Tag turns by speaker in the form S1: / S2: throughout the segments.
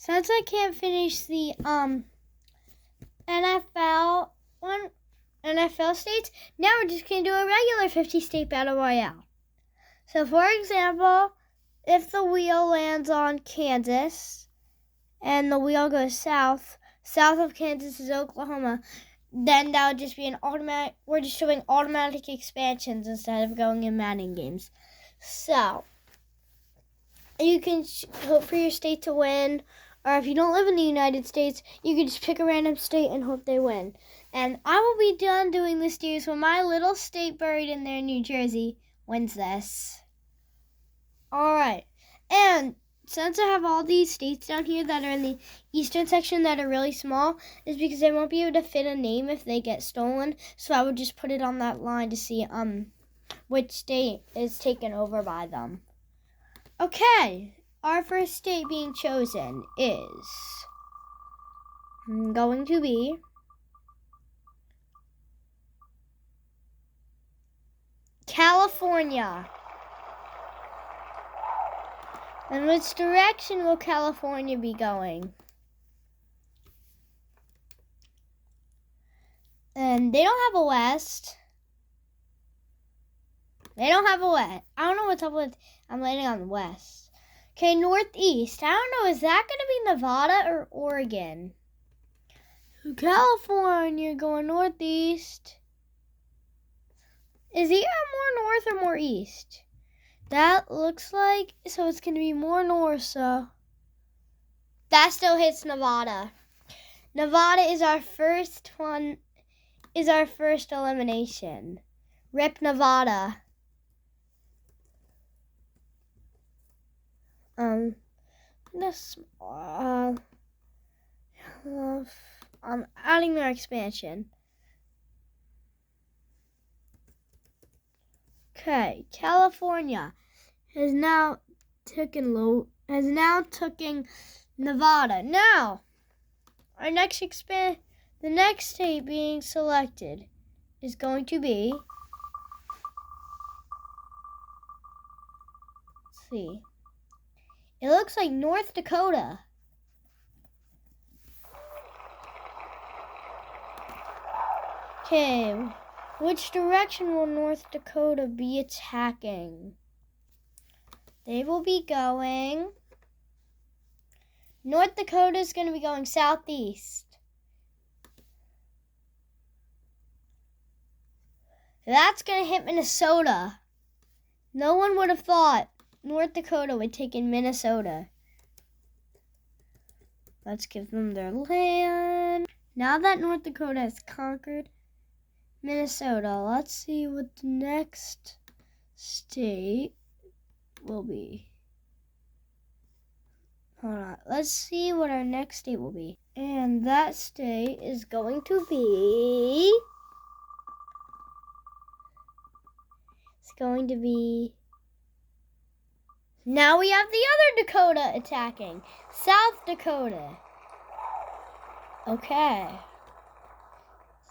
S1: Since I can't finish the NFL states, now we're just going to do a regular 50-state battle royale. So, for example, if the wheel lands on Kansas and the wheel goes south of Kansas is Oklahoma, then that would just be an automatic. We're just doing automatic expansions instead of going in Madden games. So, you can hope for your state to win. Or if you don't live in the United States, you can just pick a random state and hope they win. And I will be done doing this series when my little state buried in there, New Jersey, wins this. Alright. And since I have all these states down here that are in the eastern section that are really small, is because they won't be able to fit a name if they get stolen. So I would just put it on that line to see which state is taken over by them. Okay. Our first state being chosen is going to be California. And which direction will California be going? And they don't have a west. They don't have a west. I don't know what's up with I'm landing on the west. Okay, northeast. I don't know, is that going to be Nevada or Oregon? California going northeast. Is it more north or more east? That looks like, so it's going to be more north, so. That still hits Nevada. Nevada is our first one, is our first elimination. Rip Nevada. I'm adding their expansion. Okay, California has now taken Nevada. Now, our next the next state being selected is going to be. Let's see. It looks like North Dakota. Okay, which direction will North Dakota be attacking? They will be going. North Dakota is going to be going southeast. That's going to hit Minnesota. No one would have thought North Dakota would take in Minnesota. Let's give them their land. Now that North Dakota has conquered Minnesota, let's see what the next state will be. Hold on. Let's see what our next state will be. And that state is going to be. It's going to be. Now we have the other Dakota attacking. South Dakota. Okay.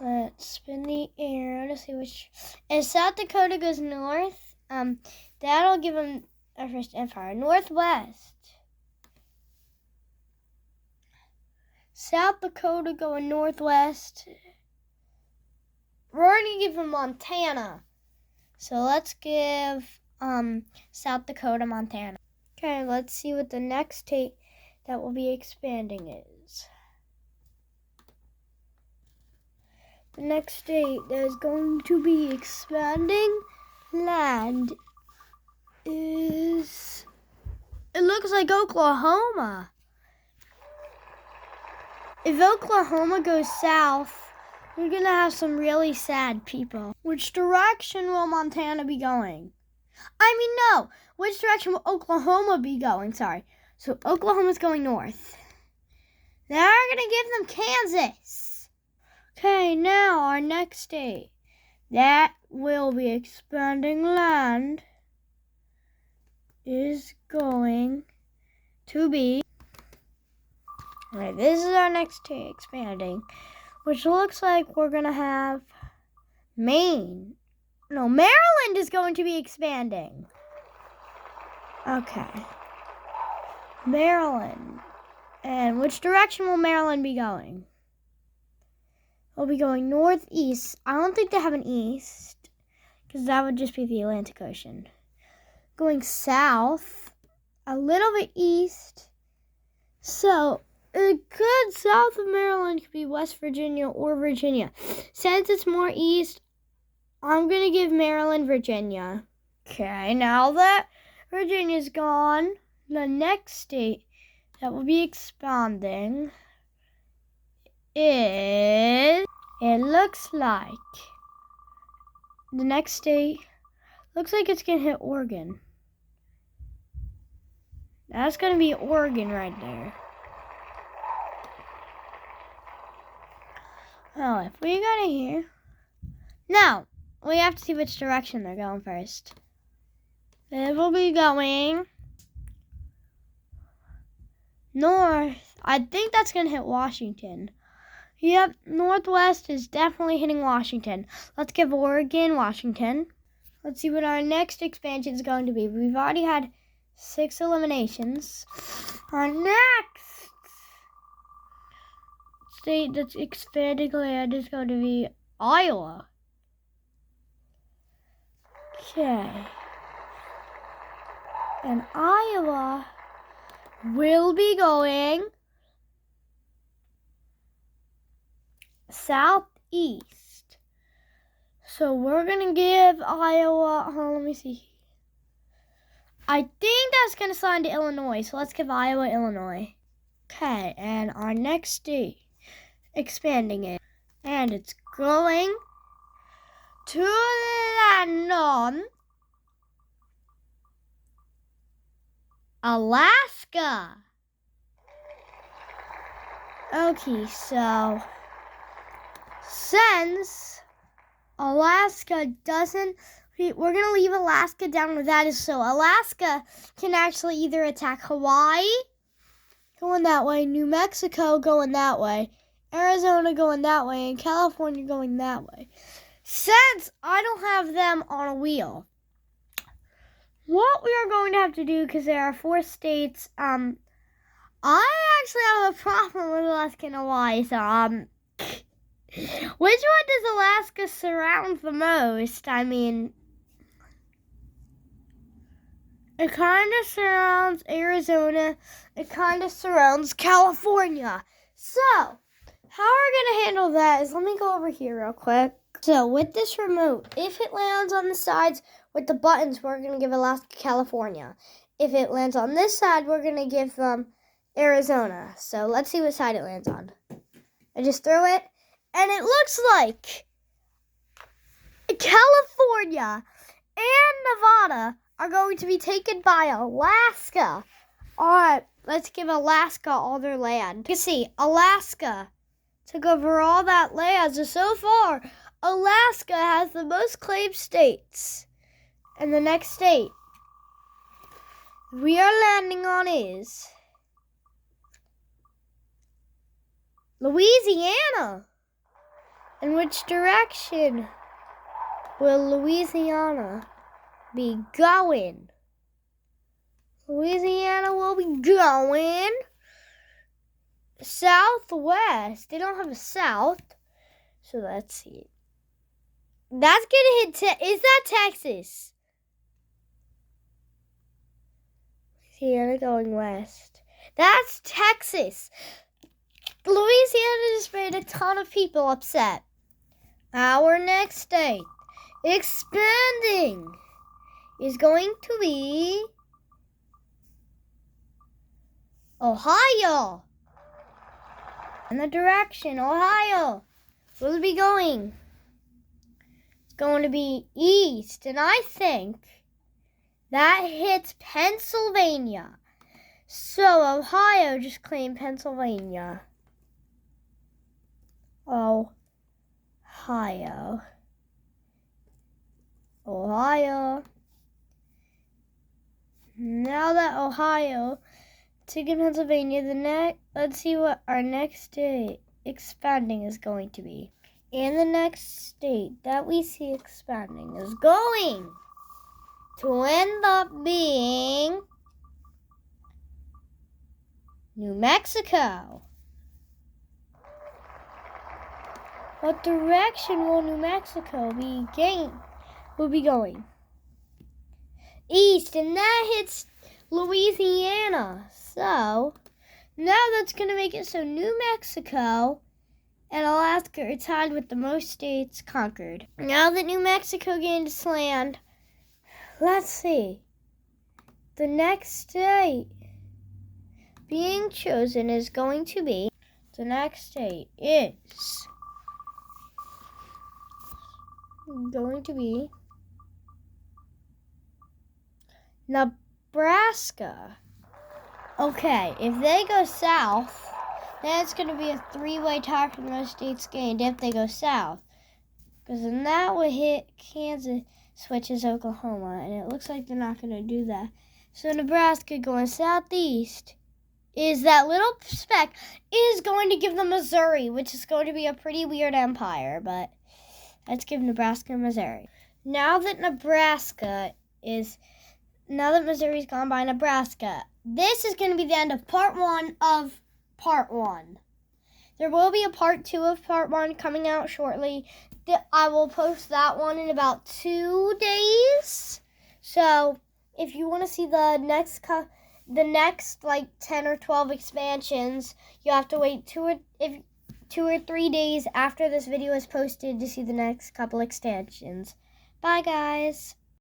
S1: Let's spin the arrow to see which. If South Dakota goes north, that'll give them our first empire. Northwest. South Dakota going northwest. We're going to give them Montana. So let's give South Dakota, Montana. Okay, let's see what the next state that will be expanding is. The next state that is going to be expanding land is, it looks like Oklahoma. If Oklahoma goes south, we're going to have some really sad people. Which direction will Montana be going? No. Which direction will Oklahoma be going? Sorry. So Oklahoma's going north. They're going to give them Kansas. Okay, now our next state that will be expanding land is going to be. Alright, this is our next state expanding, which looks like we're going to have Maine. No, Maryland is going to be expanding. Okay. Maryland. And which direction will Maryland be going? We'll be going northeast. I don't think they have an east, because that would just be the Atlantic Ocean. Going south, a little bit east. So, a good south of Maryland could be West Virginia or Virginia. Since it's more east, I'm going to give Maryland Virginia. Okay, now that Virginia's gone, the next state that will be expanding is, it looks like, the next state, looks like it's going to hit Oregon. That's going to be Oregon right there. Oh, if we go to here. Now, we have to see which direction they're going first. They will be going north. I think that's going to hit Washington. Yep, northwest is definitely hitting Washington. Let's give Oregon Washington. Let's see what our next expansion is going to be. We've already had 6 eliminations. Our next state that's expanding land is going to be Iowa. Okay. And Iowa will be going southeast. So we're going to give Iowa, let me see. I think that's going to slide into Illinois. So let's give Iowa, Illinois. Okay, and our next state, expanding it. And it's going to land on Alaska. Okay, so since Alaska doesn't, we're going to leave Alaska down where that is. So Alaska can actually either attack Hawaii, going that way, New Mexico going that way, Arizona going that way, and California going that way. Since I don't have them on a wheel, what we are going to have to do, because there are 4 states, I actually have a problem with Alaska and Hawaii, so, which one does Alaska surround the most? I mean, it kind of surrounds Arizona. It kind of surrounds California. So, how we're going to handle that is, let me go over here real quick. So, with this remote, if it lands on the sides with the buttons, we're going to give Alaska, California. If it lands on this side, we're going to give them Arizona. So, let's see what side it lands on. I just threw it, and it looks like California and Nevada are going to be taken by Alaska. All right, let's give Alaska all their land. You can see Alaska took over all that land. So far, Alaska has the most claimed states. And the next state we are landing on is Louisiana. In which direction will Louisiana be going? Louisiana will be going southwest. They don't have a south. So let's see. That's going to hit, is that Texas? Louisiana going west. That's Texas. Louisiana just made a ton of people upset. Our next state, expanding, is going to be Ohio. In the direction Ohio will be going. It's going to be east, and I think that hits Pennsylvania. So Ohio just claimed Pennsylvania. Ohio. Now that Ohio taken Pennsylvania, let's see what our next state expanding is going to be. And the next state that we see expanding is going to end up being New Mexico. What direction will New Mexico be going? East, and that hits Louisiana. So now that's going to make it so New Mexico and Alaska are tied with the most states conquered. Now that New Mexico gained its land, let's see. The next state being chosen is going to be, the next state is going to be Nebraska. Okay, if they go south, then it's going to be a three-way tie for the most states gained if they go south. Because then that would hit Kansas, which is Oklahoma, and it looks like they're not going to do that. So Nebraska going southeast is that little speck is going to give them Missouri, which is going to be a pretty weird empire, but let's give Nebraska Missouri. Now that Missouri's gone by Nebraska, this is going to be the end of part 1 of part 1. There will be a part 2 of part 1 coming out shortly. I will post that one in about 2 days. So if you want to see the next like 10 or 12 expansions, you have to wait 2 or 3 days after this video is posted to see the next couple expansions. Bye, guys.